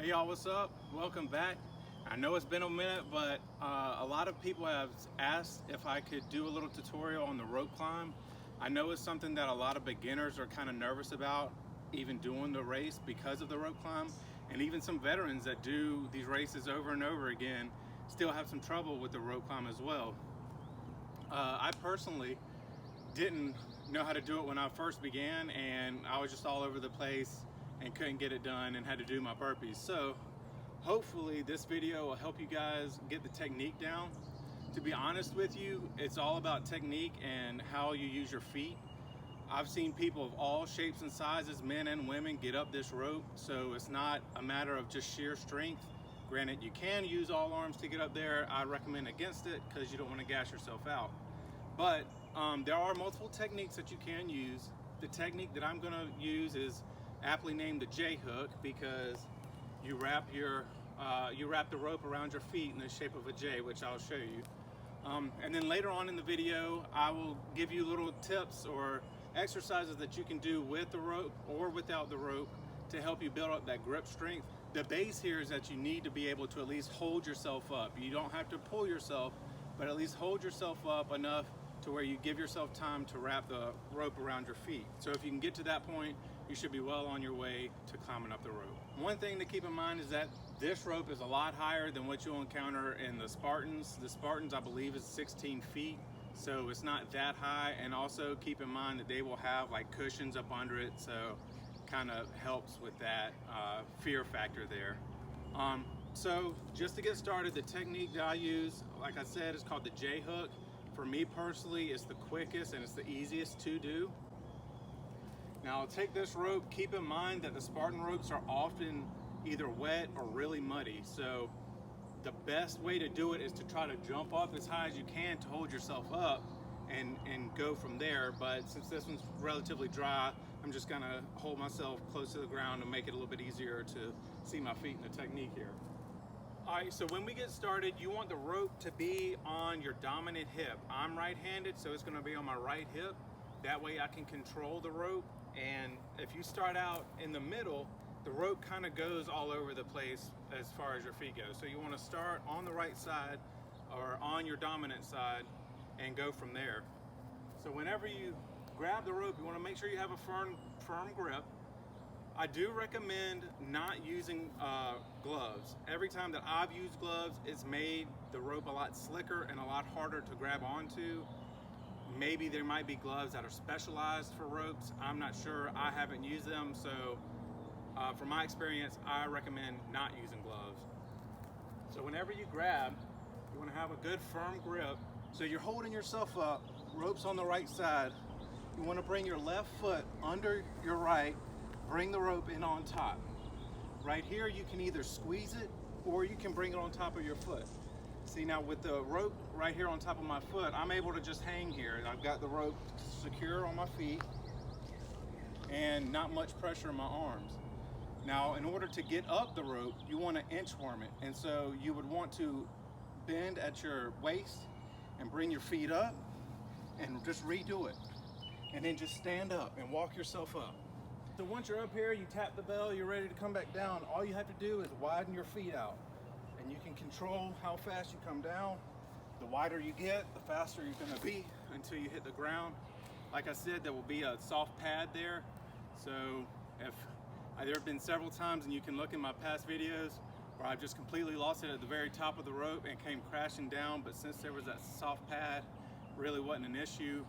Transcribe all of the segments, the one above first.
Hey y'all, what's up? Welcome back. I know it's been a minute, but a lot of people have asked if I could do a little tutorial on the rope climb. I know it's something that a lot of beginners are kind of nervous about, even doing the race because of the rope climb. And even some veterans that do these races over and over again still have some trouble with the rope climb as well. I personally didn't know how to do it when I first began, and I was just all over the place and couldn't get it done and had to do my burpees. So hopefully this video will help you guys get the technique down. To be honest with you, it's all about technique and how you use your feet. I've seen people of all shapes and sizes, men and women, get up this rope, so it's not a matter of just sheer strength. Granted, you can use all arms to get up there. I recommend against it because you don't want to gas yourself out. But there are multiple techniques that you can use. The technique that I'm going to use is aptly named the J hook, because you wrap the rope around your feet in the shape of a J, which I'll show you. And then later on in the video, I will give you little tips or exercises that you can do with the rope or without the rope to help you build up that grip strength. The base here is that you need to be able to at least hold yourself up. You don't have to pull yourself, but at least hold yourself up enough to where you give yourself time to wrap the rope around your feet. So if you can get to that point, you should be well on your way to climbing up the rope. One thing to keep in mind is that this rope is a lot higher than what you'll encounter in the Spartans. The Spartans, I believe, is 16 feet, so it's not that high. And also keep in mind that they will have like cushions up under it, so kind of helps with that fear factor there. So just to get started, the technique that I use, like I said, is called the J hook. For me personally, it's the quickest and it's the easiest to do. Now I'll take this rope. Keep in mind that the Spartan ropes are often either wet or really muddy. So the best way to do it is to try to jump up as high as you can to hold yourself up and go from there. But since this one's relatively dry, I'm just gonna hold myself close to the ground to make it a little bit easier to see my feet in the technique here. All right, so when we get started, you want the rope to be on your dominant hip. I'm right-handed, so it's gonna be on my right hip. That way I can control the rope. And if you start out in the middle, the rope kind of goes all over the place as far as your feet go. So you wanna start on the right side or on your dominant side and go from there. So whenever you grab the rope, you wanna make sure you have a firm grip. I do recommend not using gloves. Every time that I've used gloves, it's made the rope a lot slicker and a lot harder to grab onto. Maybe there might be gloves that are specialized for ropes. I'm not sure. I haven't used them. So from my experience, I recommend not using gloves. So whenever you grab, you want to have a good firm grip. So you're holding yourself up, rope's on the right side. You want to bring your left foot under your right, bring the rope in on top. Right here, you can either squeeze it or you can bring it on top of your foot. See, now with the rope right here on top of my foot, I'm able to just hang here. I've got the rope secure on my feet and not much pressure in my arms. Now, in order to get up the rope, you want to inchworm it. And so you would want to bend at your waist and bring your feet up and just redo it. And then just stand up and walk yourself up. So once you're up here, you tap the bell, you're ready to come back down. All you have to do is widen your feet out. And you can control how fast you come down. The wider you get, the faster you're gonna be until you hit the ground. Like I said, there will be a soft pad there. So there have been several times, and you can look in my past videos, where I've just completely lost it at the very top of the rope and came crashing down. But since there was that soft pad, really wasn't an issue.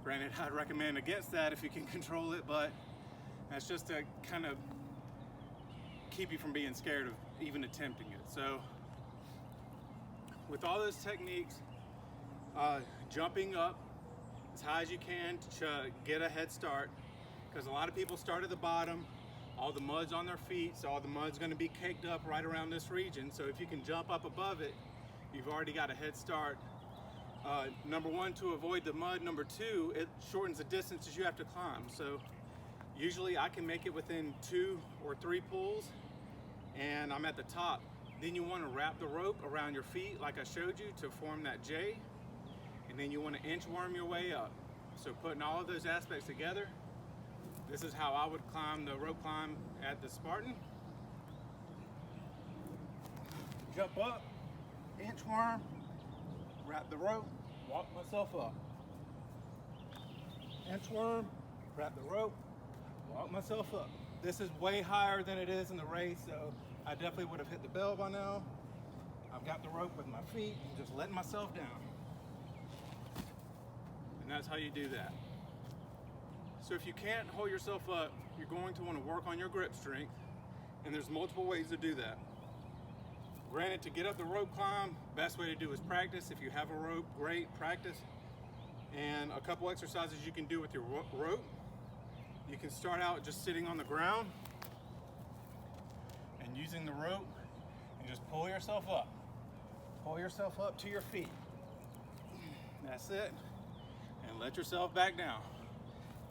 Granted, I'd recommend against that if you can control it, but that's just to kind of keep you from being scared of even attempting it. So with all those techniques, jumping up as high as you can to get a head start, because a lot of people start at the bottom, all the mud's on their feet, so all the mud's going to be caked up right around this region. So if you can jump up above it, you've already got a head start. Number one, to avoid the mud. Number two, it shortens the distances you have to climb. So usually I can make it within 2 or 3 pulls and I'm at the top. Then you want to wrap the rope around your feet like I showed you to form that J, and then you want to inchworm your way up. So putting all of those aspects together, this is how I would climb the rope climb at the Spartan. jump up, inchworm, wrap the rope, walk myself up. Inchworm, wrap the rope, walk myself up. This is way higher than it is in the race, so I definitely would have hit the bell by now. I've got the rope with my feet and just letting myself down. And that's how you do that. So if you can't hold yourself up, you're going to want to work on your grip strength, and there's multiple ways to do that. Granted, to get up the rope climb, best way to do is practice. If you have a rope, great, practice. And a couple exercises you can do with your rope. You can start out just sitting on the ground and using the rope and just pull yourself up. Pull yourself up to your feet. That's it. And let yourself back down.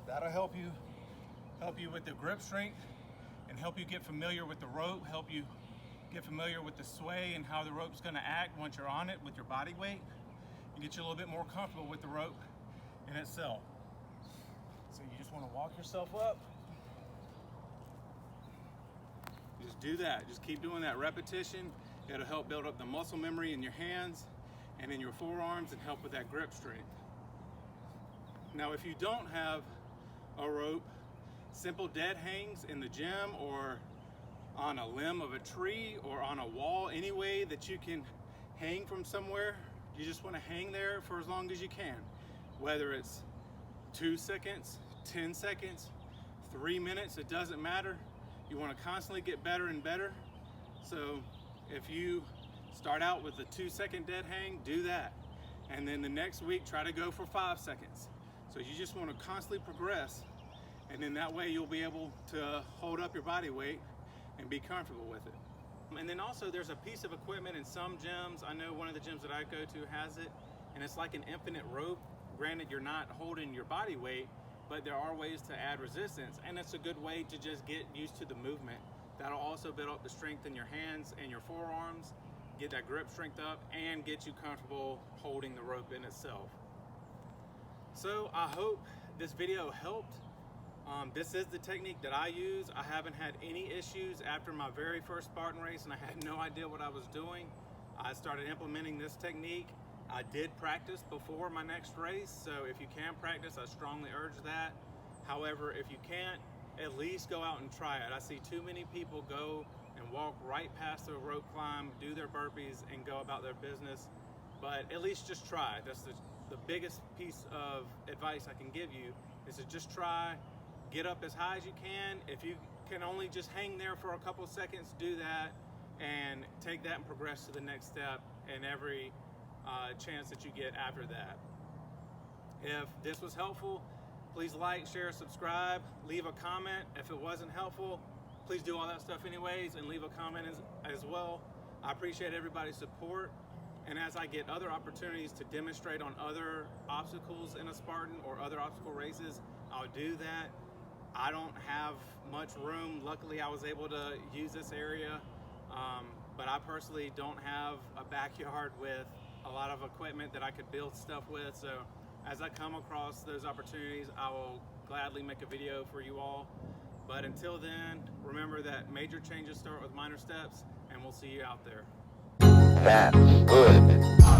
That'll help you with the grip strength and help you get familiar with the rope, help you get familiar with the sway and how the rope's gonna act once you're on it with your body weight, and get you a little bit more comfortable with the rope in itself. So you just wanna walk yourself up. Just do that, just keep doing that repetition. It'll help build up the muscle memory in your hands and in your forearms and help with that grip strength. Now, if you don't have a rope, simple dead hangs in the gym or on a limb of a tree or on a wall, any way that you can hang from somewhere, you just want to hang there for as long as you can. Whether it's 2 seconds, 10 seconds, 3 minutes, it doesn't matter. You want to constantly get better and better. So if you start out with a 2-second dead hang, do that. And then the next week, try to go for 5 seconds. So you just want to constantly progress, and then that way you'll be able to hold up your body weight and be comfortable with it. And then also there's a piece of equipment in some gyms. I know one of the gyms that I go to has it, and it's like an infinite rope. Granted, you're not holding your body weight, but there are ways to add resistance, and it's a good way to just get used to the movement. That'll also build up the strength in your hands and your forearms, get that grip strength up, and get you comfortable holding the rope in itself. So I hope this video helped. This is the technique that I use. I haven't had any issues after my very first Spartan race, and I had no idea what I was doing. I started implementing this technique. I did practice before my next race, so if you can practice, I strongly urge that. However, if you can't, at least go out and try it. I see too many people go and walk right past the rope climb, do their burpees, and go about their business. But at least just try. That's the biggest piece of advice I can give you, is to just try, get up as high as you can. If you can only just hang there for a couple seconds, do that, and take that and progress to the next step in every chance that you get after that. If this was helpful, please like, share, subscribe, leave a comment. If it wasn't helpful, please do all that stuff anyways and leave a comment as well. I appreciate everybody's support. And as I get other opportunities to demonstrate on other obstacles in a Spartan or other obstacle races, I'll do that. I don't have much room. Luckily, I was able to use this area, but I personally don't have a backyard with a lot of equipment that I could build stuff with. So as I come across those opportunities, I will gladly make a video for you all. But until then, remember that major changes start with minor steps, and we'll see you out there. That's good.